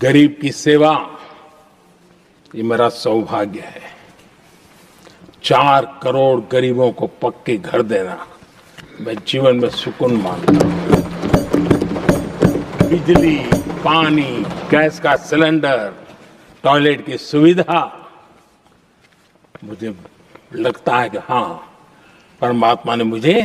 गरीब की सेवा ये मेरा सौभाग्य है। 4 करोड़ गरीबों को पक्के घर देना मैं जीवन में सुकून मानता हूं। बिजली, पानी, गैस का सिलेंडर, टॉयलेट की सुविधा, मुझे लगता है कि हाँ, परमात्मा ने मुझे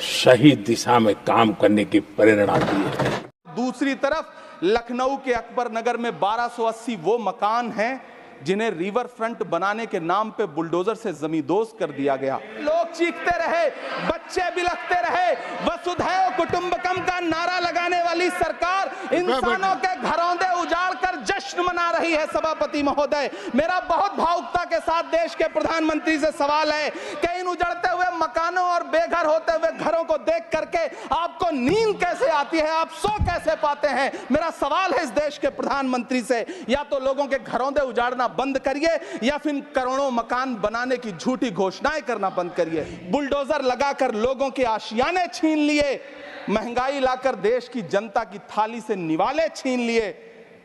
सही दिशा में काम करने की प्रेरणा दी है। दूसरी तरफ लखनऊ के अकबर नगर में 1280 वो मकान हैं जिन्हें रिवर फ्रंट बनाने के नाम पे बुलडोजर से जमींदोज कर दिया गया। लोग चीखते रहे, बच्चे बिलखते रहे, वसुधैव कुटुंबकम का नारा लगाने वाली सरकार इंसानों के घरौंदे उजाड़ कर जश्न मना रही है। सभापति महोदय, मेरा बहुत भावुकता के साथ देश के प्रधानमंत्री से सवाल है कि इन उजड़ते हुए मकानों और बेघर होते हुए घरों को देख करके आपको नींद कैसे आती है, आप सो कैसे पाते हैं? मेरा सवाल है इस देश के प्रधानमंत्री से, या तो लोगों के घरौंदे उजाड़ना बंद करिए या फिर करोड़ों मकान बनाने की झूठी घोषणाएं करना बंद करिए। बुलडोजर लगाकर लोगों के आशियाने छीन लिए, महंगाई लाकर देश की जनता की थाली से निवाले छीन लिए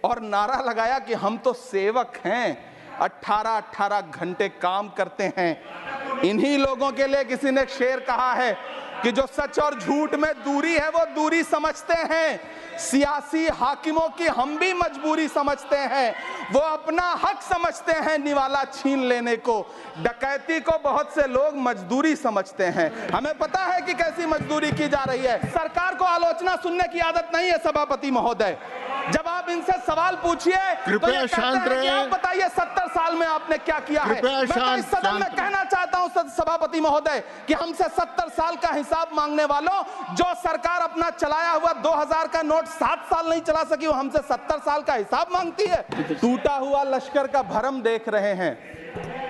और नारा लगाया कि हम तो सेवक हैं, 18-18 घंटे काम करते हैं। इन्हीं लोगों के लिए किसी ने शेर कहा है कि जो सच और झूठ में दूरी है वो दूरी समझते हैं। सियासी हाकिमों की हम भी मजबूरी समझते हैं, वो अपना हक समझते हैं निवाला छीन लेने को। डकैती को बहुत से लोग मजदूरी समझते हैं। हमें पता है कि कैसी मजदूरी की जा रही है। सरकार को आलोचना सुनने की आदत नहीं है सभापति महोदय। जब आप इनसे सवाल पूछिए तो ये कहते हैं कि आप बताइए 70 साल में आपने क्या किया है। मैं तो इस सदन में कहना चाहता हूं सभापति महोदय कि हमसे 70 साल का हिसाब मांगने वालों, जो सरकार अपना चलाया हुआ 2000 का नोट 7 साल नहीं चला सकी, वो हमसे 70 साल का हिसाब मांगती है। टूटा हुआ लश्कर का भरम देख रहे हैं,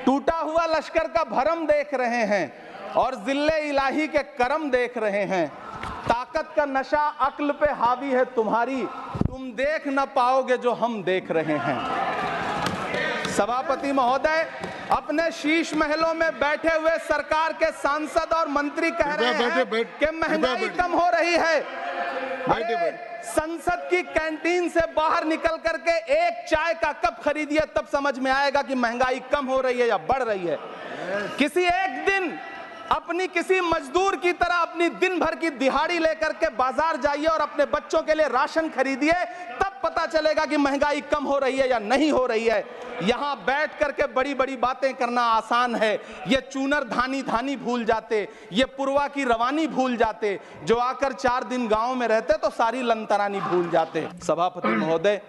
टूटा हुआ लश्कर का भरम देख रहे हैं और जिल्ले इलाही के करम देख रहे हैं। ताकत का नशा अक्ल पे हावी है तुम्हारी, तुम देख ना पाओगे जो हम देख रहे हैं। सभापति महोदय, अपने शीश महलों में बैठे हुए सरकार के सांसद और मंत्री कह रहे हैं कि महंगाई कम हो रही है। संसद की कैंटीन से बाहर निकल करके एक चाय का कप खरीदिए, तब समझ में आएगा कि महंगाई कम हो रही है या बढ़ रही है। किसी एक दिन अपनी किसी मजदूर की तरह अपनी दिन भर की दिहाड़ी लेकर के बाजार जाइए और अपने बच्चों के लिए राशन खरीदिए, तब पता चलेगा कि महंगाई कम हो रही है या नहीं हो रही है। यहां बैठ करके बड़ी बड़ी बातें करना आसान है। ये चूनर धानी धानी भूल जाते, ये पुरवा की रवानी भूल जाते, जो आकर 4 दिन गांव में रहते तो सारी लंतरानी भूल जाते। सभापति महोदय,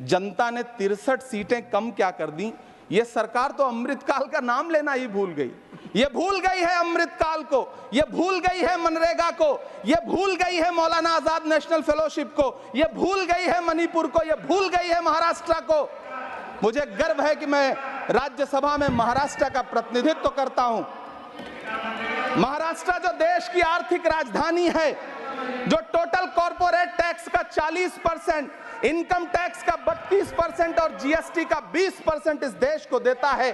जनता ने 63 सीटें कम क्या कर दी, ये सरकार तो अमृतकाल का नाम लेना ही भूल गई। ये भूल गई है अमृतकाल को, ये भूल गई है मनरेगा को, ये भूल गई है मौलाना आजाद नेशनल फेलोशिप को, ये भूल गई है मणिपुर को, ये भूल गई है महाराष्ट्र को। मुझे गर्व है कि मैं राज्यसभा में महाराष्ट्र का प्रतिनिधित्व करता हूं। महाराष्ट्र जो देश की आर्थिक राजधानी है, जो टोटल कॉर्पोरेट टैक्स का 40%, इनकम टैक्स का 32% और जीएसटी का 20% इस देश को देता है।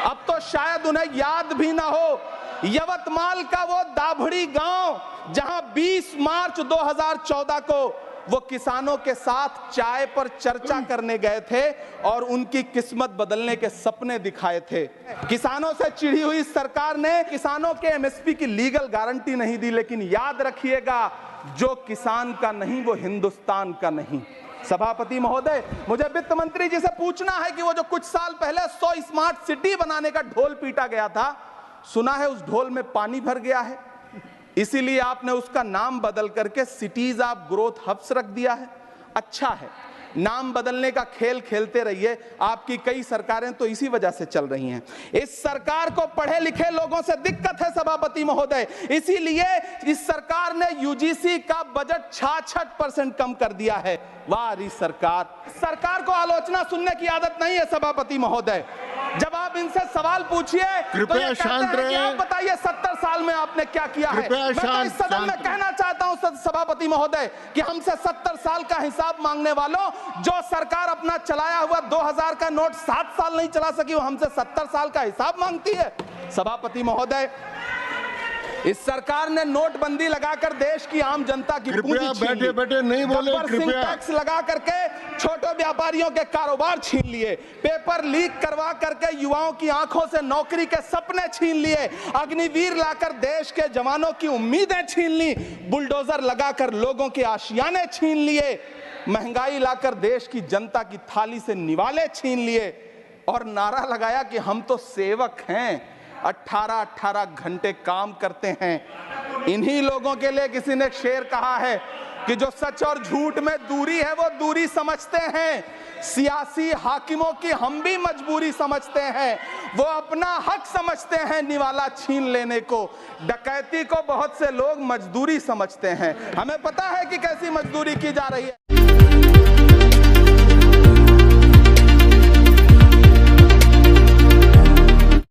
अब तो शायद उन्हें याद भी ना हो, यवतमाल का वो दाभड़ी गांव जहां 20 मार्च 2014 को वो किसानों के साथ चाय पर चर्चा करने गए थे और उनकी किस्मत बदलने के सपने दिखाए थे। किसानों से चिढ़ी हुई सरकार ने किसानों के एमएसपी की लीगल गारंटी नहीं दी, लेकिन याद रखिएगा, जो किसान का नहीं वो हिंदुस्तान का नहीं। सभापति महोदय, मुझे वित्त मंत्री जी से पूछना है कि वो जो कुछ साल पहले 100 स्मार्ट सिटी बनाने का ढोल पीटा गया था, सुना है उस ढोल में पानी भर गया है, इसीलिए आपने उसका नाम बदल करके सिटीज ऑफ ग्रोथ हब्स रख दिया है। अच्छा है, नाम बदलने का खेल खेलते रहिए, आपकी कई सरकारें तो इसी वजह से चल रही हैं। इस सरकार को पढ़े लिखे लोगों से दिक्कत है सभापति महोदय, इसीलिए इस सरकार ने यूजीसी का बजट 66% कम कर दिया है। वाह सरकार को आलोचना सुनने की आदत नहीं है सभापति महोदय। जब आप इनसे सवाल पूछिए तो ये कहते हैं कि आप बताइए 70 साल में आपने क्या किया है। मैं तो इस सदन में कहना चाहता हूं सभापति महोदय कि हमसे 70 साल का हिसाब मांगने वालों, जो सरकार अपना चलाया हुआ 2000 का नोट 7 साल नहीं चला सकी, वो हमसे 70 साल का हिसाब मांगती है। सभापति महोदय, इस सरकार ने नोटबंदी लगाकर देश की आम जनता की पूंजी छीन ली। बैठे नहीं बोले, कृपया टैक्स लगा करके छोटे व्यापारियों के कारोबार छीन लिए, पेपर लीक करवा करके युवाओं की आंखों से नौकरी के सपने छीन लिए, अग्निवीर लाकर देश के जवानों की उम्मीदें छीन ली, बुलडोजर लगाकर लोगों के आशियाने छीन लिए, महंगाई लाकर देश की जनता की थाली से निवाले छीन लिए और नारा लगाया कि हम तो सेवक हैं, 18-18 घंटे काम करते हैं। इन्हीं लोगों के लिए किसी ने शेर कहा है कि जो सच और झूठ में दूरी है वो दूरी समझते हैं, सियासी हाकिमों की हम भी मजबूरी समझते हैं, वो अपना हक समझते हैं निवाला छीन लेने को, डकैती को बहुत से लोग मजदूरी समझते हैं। हमें पता है कि कैसी मजदूरी की जा रही है।